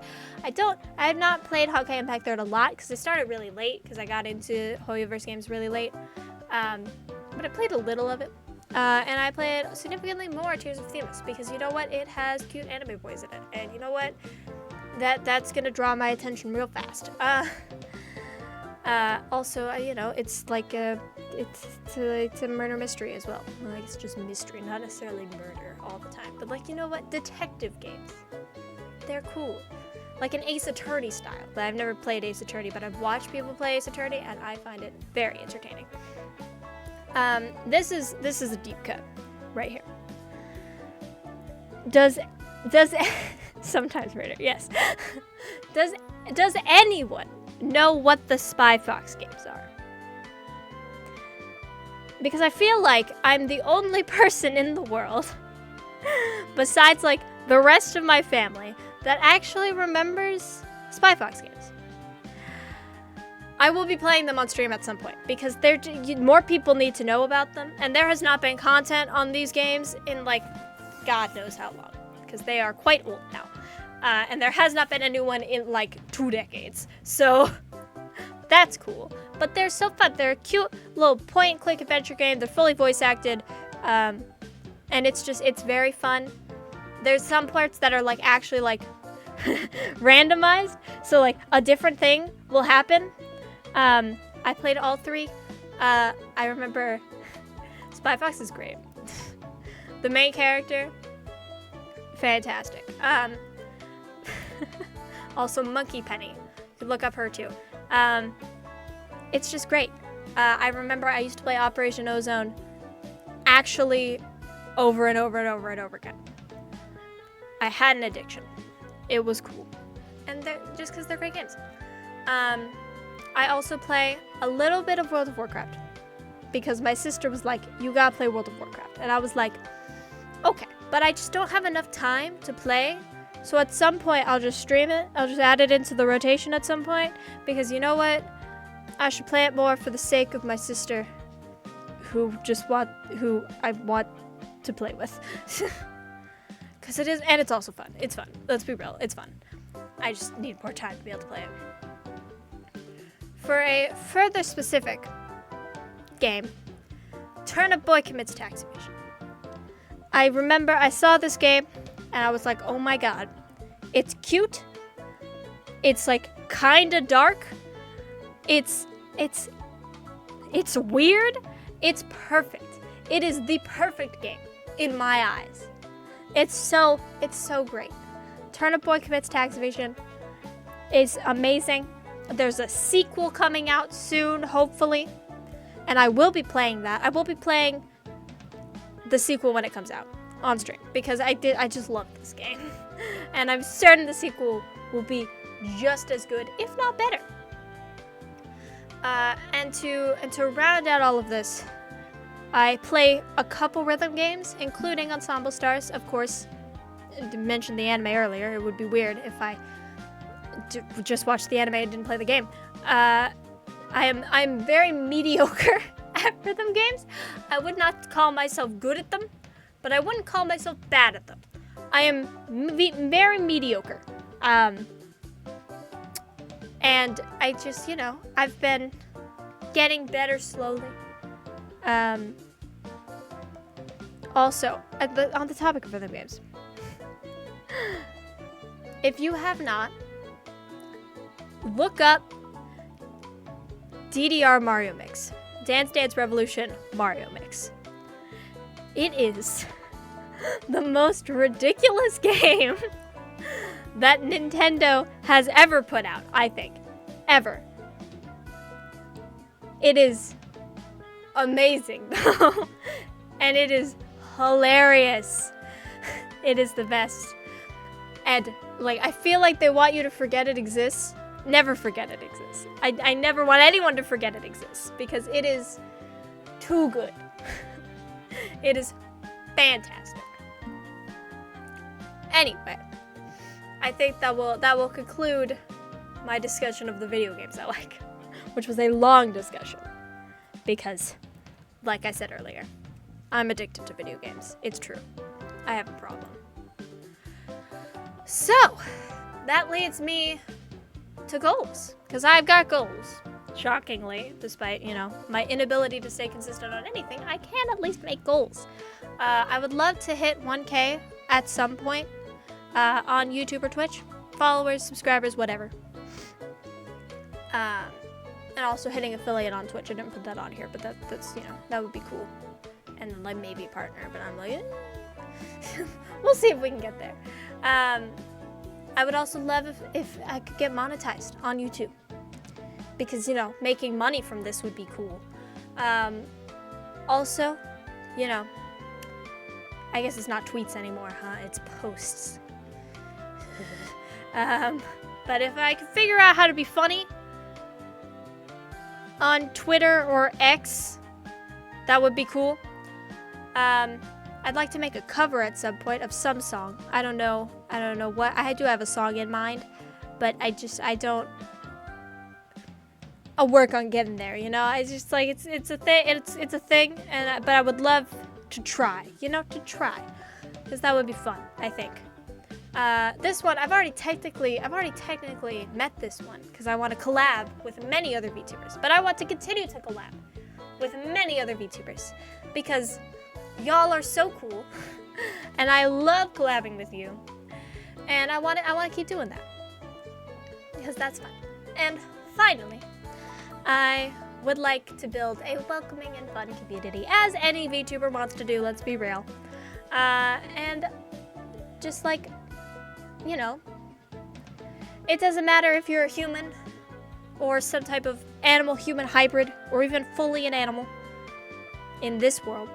I have not played Honkai Impact 3rd a lot because I started really late because I got into Hoyoverse games really late. But I played a little of it. And I played significantly more Tears of Themis because you know what? It has cute anime boys in it. And you know what? That's gonna draw my attention real fast. Also, you know, it's like it's a murder mystery as well. Like, it's just mystery, not necessarily murder all the time. But like, you know what? Detective games, they're cool. Like an Ace Attorney style. But I've never played Ace Attorney, but I've watched people play Ace Attorney, and I find it very entertaining. This is a deep cut right here. Does sometimes murder? Yes. Does anyone know what the Spy Fox games are? Because I feel like I'm the only person in the world, besides like the rest of my family, that actually remembers Spy Fox games. I will be playing them on stream at some point because more people need to know about them, and there has not been content on these games in like God knows how long, because they are quite old now. And there has not been a new one in like 2 decades. So that's cool. But they're so fun. They're a cute little point-and-click adventure game. They're fully voice acted. And it's very fun. There's some parts that are like actually like randomized. So like a different thing will happen. I played all three. I remember Spy Fox is great. The main character, fantastic. Also Monkey Penny. You can look up her too. It's just great. I remember I used to play Operation Ozone actually over and over and over and over again. I had an addiction. It was cool. And just because they're great games. I also play a little bit of World of Warcraft because my sister was like, you gotta play World of Warcraft. And I was like, okay, but I just don't have enough time to play. So at some point, I'll just stream it. I'll just add it into the rotation at some point. Because you know what? I should play it more for the sake of my sister. Who I want to play with. Because it is, and it's also fun. It's fun. Let's be real. It's fun. I just need more time to be able to play it. For a further specific game, Turnip Boy Commits Tax Evasion. I remember I saw this game and I was like, oh my god. It's cute. It's like kinda dark. It's weird. It's perfect. It is the perfect game in my eyes. It's so great. Turnip Boy Commits Tax Evasion is amazing. There's a sequel coming out soon, hopefully. And I will be playing that. I will be playing the sequel when it comes out on stream because I just love this game. And I'm certain the sequel will be just as good, if not better. And to round out all of this, I play a couple rhythm games, including Ensemble Stars. Of course, I mentioned the anime earlier. It would be weird if I just watched the anime and didn't play the game. I'm very mediocre at rhythm games. I would not call myself good at them, but I wouldn't call myself bad at them. I am very mediocre. And I just, I've been getting better slowly. Also, on the topic of rhythm games, if you have not, look up DDR Mario Mix. Dance Dance Revolution Mario Mix. It is the most ridiculous game that Nintendo has ever put out, I think. Ever. It is amazing, though. And it is hilarious. It is the best. And, I feel like they want you to forget it exists. Never forget it exists. I never want anyone to forget it exists because it is too good. It is fantastic. Anyway, I think that will conclude my discussion of the video games I like, which was a long discussion because, like I said earlier, I'm addicted to video games. It's true. I have a problem. So, that leads me to goals, because I've got goals. Shockingly, despite, my inability to stay consistent on anything, I can at least make goals. I would love to hit 1K at some point on YouTube or Twitch. Followers, subscribers, whatever. And also hitting affiliate on Twitch. I didn't put that on here, but that's that would be cool. And then, maybe a partner, but I'm like, we'll see if we can get there. I would also love if I could get monetized on YouTube. Because, making money from this would be cool. Also, I guess it's not tweets anymore, huh? It's posts. But if I could figure out how to be funny on Twitter or X, that would be cool. I'd like to make a cover at some point of some song. I don't know what. I do have a song in mind, but I'll work on getting there, I just it's a thing, but I would love to try, because that would be fun, I think. This one, I've already technically met this one, because I want to collab with many other VTubers, but I want to continue to collab with many other VTubers, because y'all are so cool, and I love collabing with you, and I want to keep doing that, because that's fun. And finally, I would like to build a welcoming and fun community, as any VTuber wants to do, let's be real. And just it doesn't matter if you're a human or some type of animal-human hybrid or even fully an animal in this world.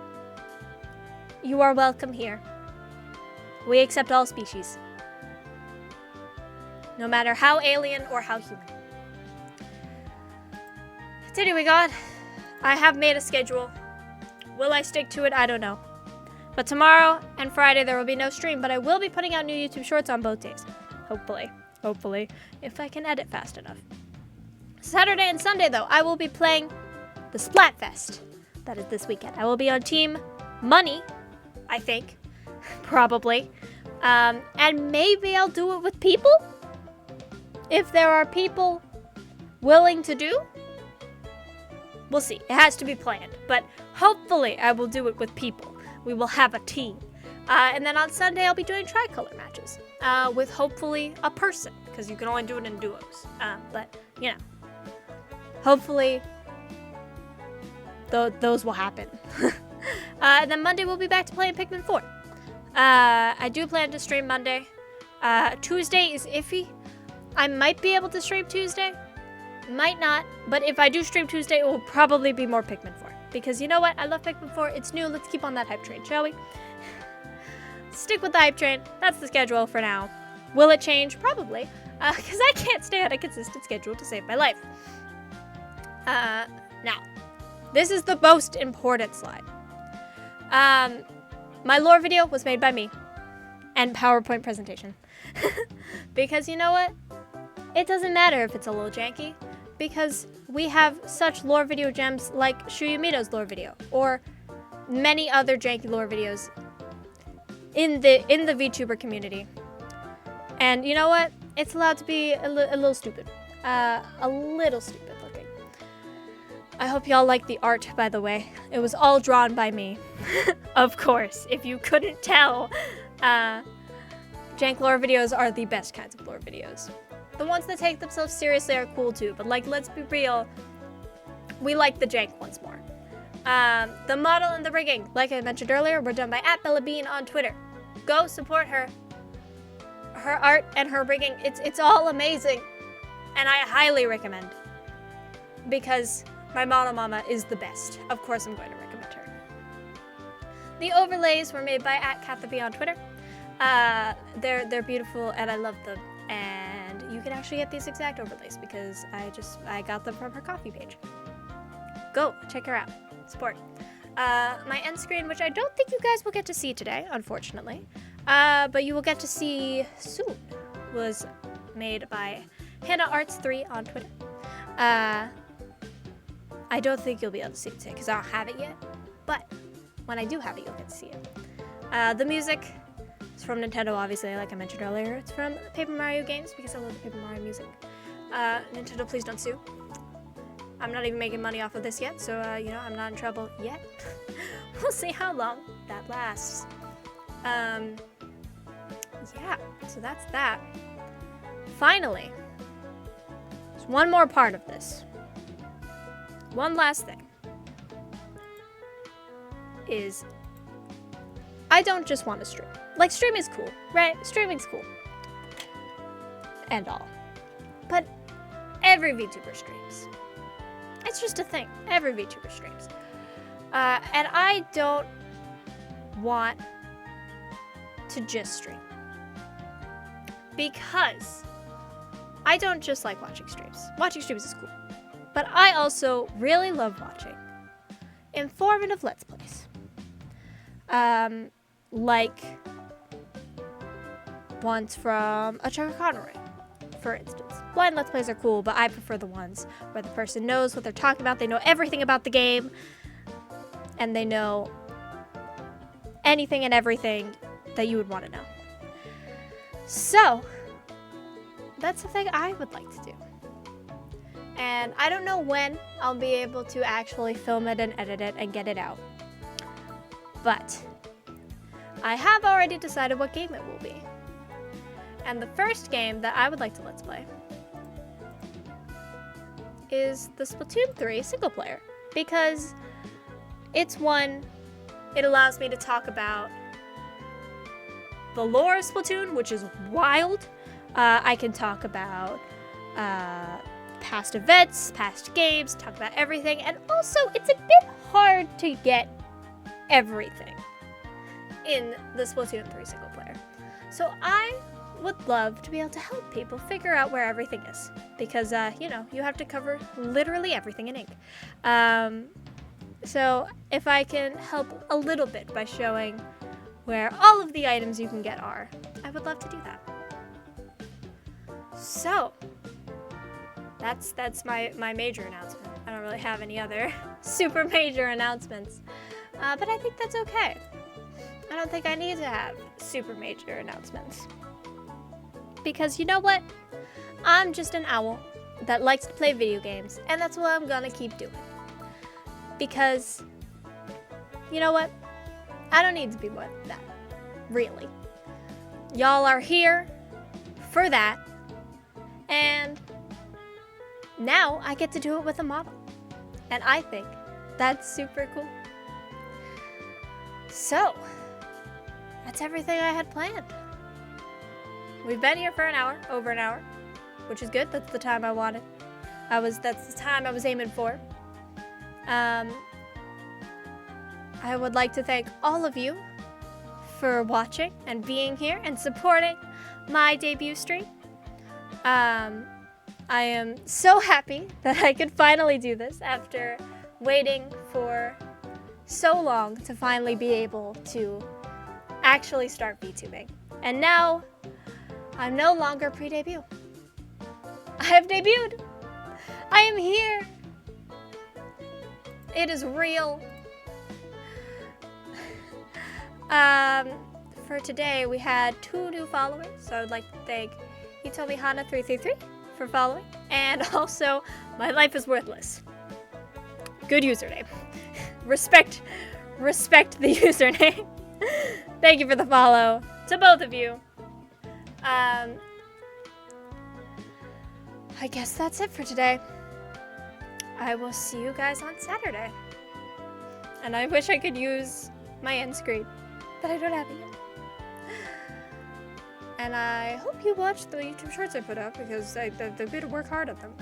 You are welcome here. We accept all species, no matter how alien or how human. That's it, we got. I have made a schedule. Will I stick to it? I don't know. But tomorrow and Friday there will be no stream, but I will be putting out new YouTube shorts on both days. Hopefully, if I can edit fast enough. Saturday and Sunday, though, I will be playing the Splatfest. That is this weekend. I will be on Team Money. I think. Probably. And maybe I'll do it with people? If there are people willing to do? We'll see. It has to be planned. But hopefully I will do it with people. We will have a team. And then on Sunday I'll be doing tricolor matches. With hopefully a person. Because you can only do it in duos. But, you know. Hopefully those will happen. And then Monday we'll be back to playing Pikmin 4. I do plan to stream Monday. Tuesday is iffy. I might be able to stream Tuesday. Might not. But if I do stream Tuesday, it will probably be more Pikmin 4. Because you know what? I love Pikmin 4. It's new. Let's keep on that hype train, shall we? Stick with the hype train. That's the schedule for now. Will it change? Probably. Because I can't stay on a consistent schedule to save my life. Now, this is the most important slide. My lore video was made by me. And PowerPoint presentation. Because you know what? It doesn't matter if it's a little janky. Because we have such lore video gems like Shuyumito's lore video. Or many other janky lore videos in the VTuber community. And you know what? It's allowed to be a little stupid. A little stupid looking. I hope y'all like the art, by the way. It was all drawn by me. Of course, if you couldn't tell. Jank lore videos are the best kinds of lore videos. The ones that take themselves seriously are cool too, but like, let's be real, we like the jank ones more. The model and the rigging, like I mentioned earlier, were done by @BellaBean on Twitter. Go support her. Her art and her rigging, it's all amazing. And I highly recommend. Because my model mama is the best. Of course I'm going to recommend her. The overlays were made by @Kathaby on Twitter. They're beautiful and I love them. And you can actually get these exact overlays because I got them from her coffee page. Go, check her out. Support. My end screen, which I don't think you guys will get to see today, unfortunately. But you will get to see soon, was made by HannahArts3 on Twitter. I don't think you'll be able to see it today because I don't have it yet. But when I do have it, you'll get to see it. The music is from Nintendo, obviously, like I mentioned earlier. It's from Paper Mario games because I love the Paper Mario music. Nintendo, please don't sue. I'm not even making money off of this yet, so, you know, I'm not in trouble yet. We'll see how long that lasts. Yeah, so that's that. Finally, there's one more part of this. One last thing. Is I don't just want to stream. Like, streaming is cool, right? Streaming's cool. And all. But every VTuber streams. It's just a thing. Every VTuber streams. And I don't want to just stream. Because I don't just like watching streams. Watching streams is cool. But I also really love watching informative Let's Plays. Like ones from a Chucker Conroy, for instance. Blind Let's Plays are cool, but I prefer the ones where the person knows what they're talking about, they know everything about the game, and they know anything and everything that you would want to know. So, that's the thing I would like to do. And I don't know when I'll be able to actually film it and edit it and get it out. But I have already decided what game it will be. And the first game that I would like to Let's Play is the Splatoon 3 single player. Because it's one, it allows me to talk about the lore of Splatoon, which is wild. I can talk about past events, past games, talk about everything. And also, it's a bit hard to get everything in the Splatoon 3 single player. So I would love to be able to help people figure out where everything is. Because, you know, you have to cover literally everything in ink. So if I can help a little bit by showing where all of the items you can get are, I would love to do that. So, that's my major announcement. I don't really have any other super major announcements. But I think that's okay. I don't think I need to have super major announcements. Because you know what? I'm just an owl that likes to play video games, and that's what I'm gonna keep doing. Because, you know what? I don't need to be more than that. Really. Y'all are here for that, and now I get to do it with a model. And I think that's super cool. So, that's everything I had planned. We've been here for an hour, over an hour, which is good. That's the time I wanted. That's the time I was aiming for. I would like to thank all of you for watching and being here and supporting my debut stream. I am so happy that I could finally do this after waiting for so long to finally be able to actually start VTubing. And now, I'm no longer pre-debut. I have debuted! I am here! It is real. For today, we had 2 new followers, so I would like to thank HitomiHana333 for following, and also, My Life is Worthless. Good username. Respect the username. Thank you for the follow to both of you. I guess that's it for today. I will see you guys on Saturday. And I wish I could use my end screen, but I don't have it yet. And I hope you watched the YouTube shorts I put up, because they're going to work hard at them.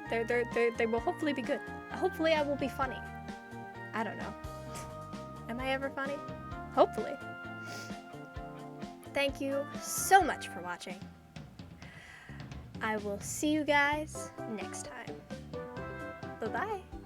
They will hopefully be good. Hopefully I will be funny. I don't know. Am I ever funny? Hopefully. Thank you so much for watching. I will see you guys next time. Bye-bye.